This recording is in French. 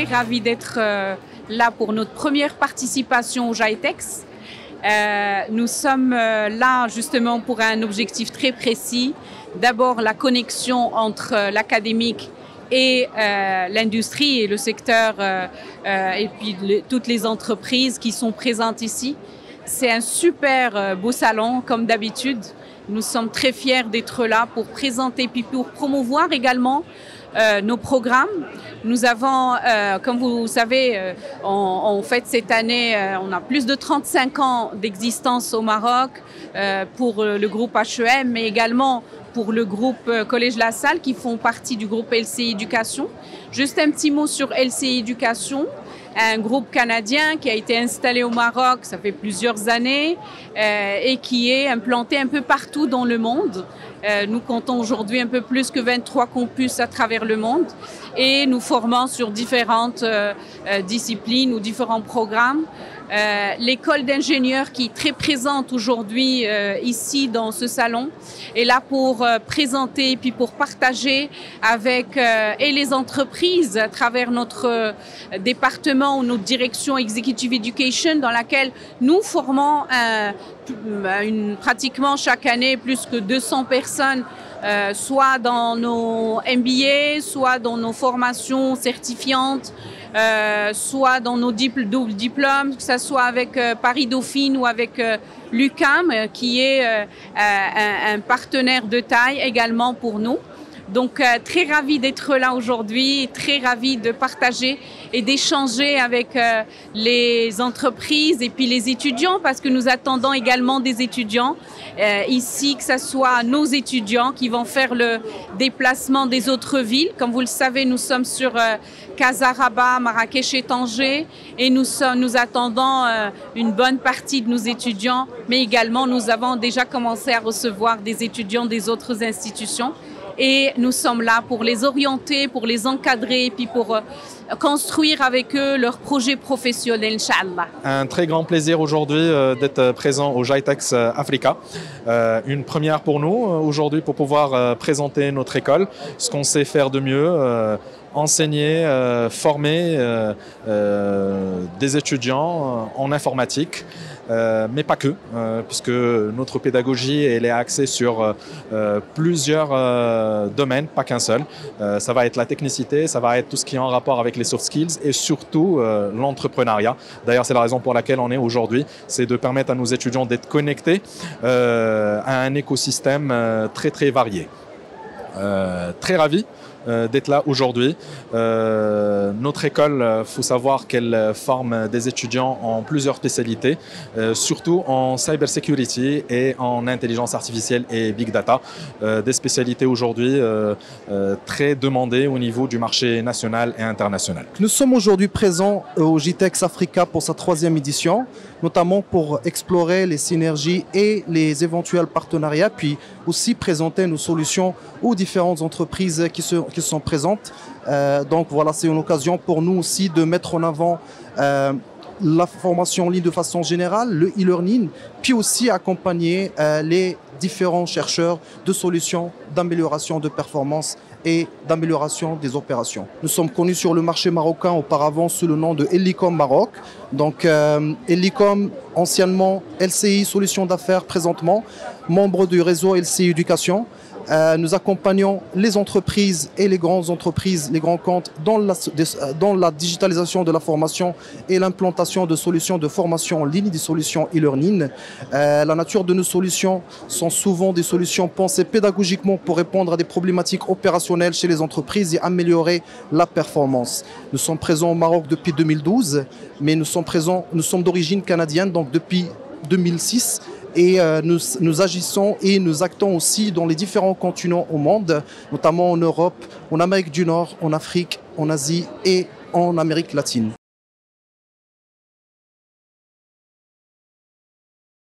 très ravie d'être là pour notre première participation au GITEX. Nous sommes là justement pour un objectif très précis. D'abord, la connexion entre l'académique et l'industrie et le secteur et puis toutes les entreprises qui sont présentes ici. C'est un super beau salon comme d'habitude. Nous sommes très fiers d'être là pour présenter puis pour promouvoir également nos programmes. Nous avons, comme vous savez, on fête cette année, on a plus de 35 ans d'existence au Maroc pour le groupe HEM, mais également pour le groupe Collège La Salle qui font partie du groupe LCI Éducation. Juste un petit mot sur LCI Éducation, un groupe canadien qui a été installé au Maroc, ça fait plusieurs années, et qui est implanté un peu partout dans le monde. Nous comptons aujourd'hui un peu plus que 23 campus à travers le monde et nous formons sur différentes disciplines ou différents programmes. L'école d'ingénieurs qui est très présente aujourd'hui ici dans ce salon est là pour présenter puis pour partager avec et les entreprises à travers notre département ou notre direction Executive Education dans laquelle nous formons pratiquement chaque année plus que 200 personnes soit dans nos MBA, soit dans nos formations certifiantes, soit dans nos doubles diplômes, que ce soit avec Paris Dauphine ou avec l'UQAM, qui est un partenaire de taille également pour nous. Donc très ravi d'être là aujourd'hui, très ravi de partager et d'échanger avec les entreprises et puis les étudiants parce que nous attendons également des étudiants ici, que ce soit nos étudiants qui vont faire le déplacement des autres villes. Comme vous le savez, nous sommes sur Casa, Rabat, Marrakech et Tanger et nous attendons une bonne partie de nos étudiants, mais également nous avons déjà commencé à recevoir des étudiants des autres institutions. Et nous sommes là pour les orienter, pour les encadrer, puis pour construire avec eux leurs projets professionnels, Inch'Allah. Un très grand plaisir aujourd'hui d'être présent au GITEX Africa. Une première pour nous aujourd'hui pour pouvoir présenter notre école, ce qu'on sait faire de mieux. Enseigner, former des étudiants en informatique, mais pas que, puisque notre pédagogie elle est axée sur plusieurs domaines, pas qu'un seul. Ça va être la technicité, ça va être tout ce qui est en rapport avec les soft skills et surtout l'entrepreneuriat. D'ailleurs, c'est la raison pour laquelle on est aujourd'hui, c'est de permettre à nos étudiants d'être connectés à un écosystème très très varié. Très ravi d'être là aujourd'hui. Notre école, il faut savoir qu'elle forme des étudiants en plusieurs spécialités, surtout en cybersecurity et en intelligence artificielle et big data. Des spécialités aujourd'hui très demandées au niveau du marché national et international. Nous sommes aujourd'hui présents au GITEX Africa pour sa 3e édition, notamment pour explorer les synergies et les éventuels partenariats, puis aussi présenter nos solutions aux différentes entreprises qui sont présentes. Donc voilà, c'est une occasion pour nous aussi de mettre en avant la formation en ligne de façon générale, le e-learning, puis aussi accompagner les différents chercheurs de solutions d'amélioration de performance et d'amélioration des opérations. Nous sommes connus sur le marché marocain auparavant sous le nom de Ellicom Maroc. Donc Ellicom, anciennement LCI Solutions d'affaires présentement, membre du réseau LCI Éducation. Nous accompagnons les entreprises et les grandes entreprises, les grands comptes dans la digitalisation de la formation et l'implantation de solutions de formation en ligne, des solutions e-learning. La nature de nos solutions sont souvent des solutions pensées pédagogiquement pour répondre à des problématiques opérationnelles chez les entreprises et améliorer la performance. Nous sommes présents au Maroc depuis 2012, mais nous sommes d'origine canadienne, donc depuis 2006. Et nous agissons et nous actons aussi dans les différents continents au monde, notamment en Europe, en Amérique du Nord, en Afrique, en Asie et en Amérique latine.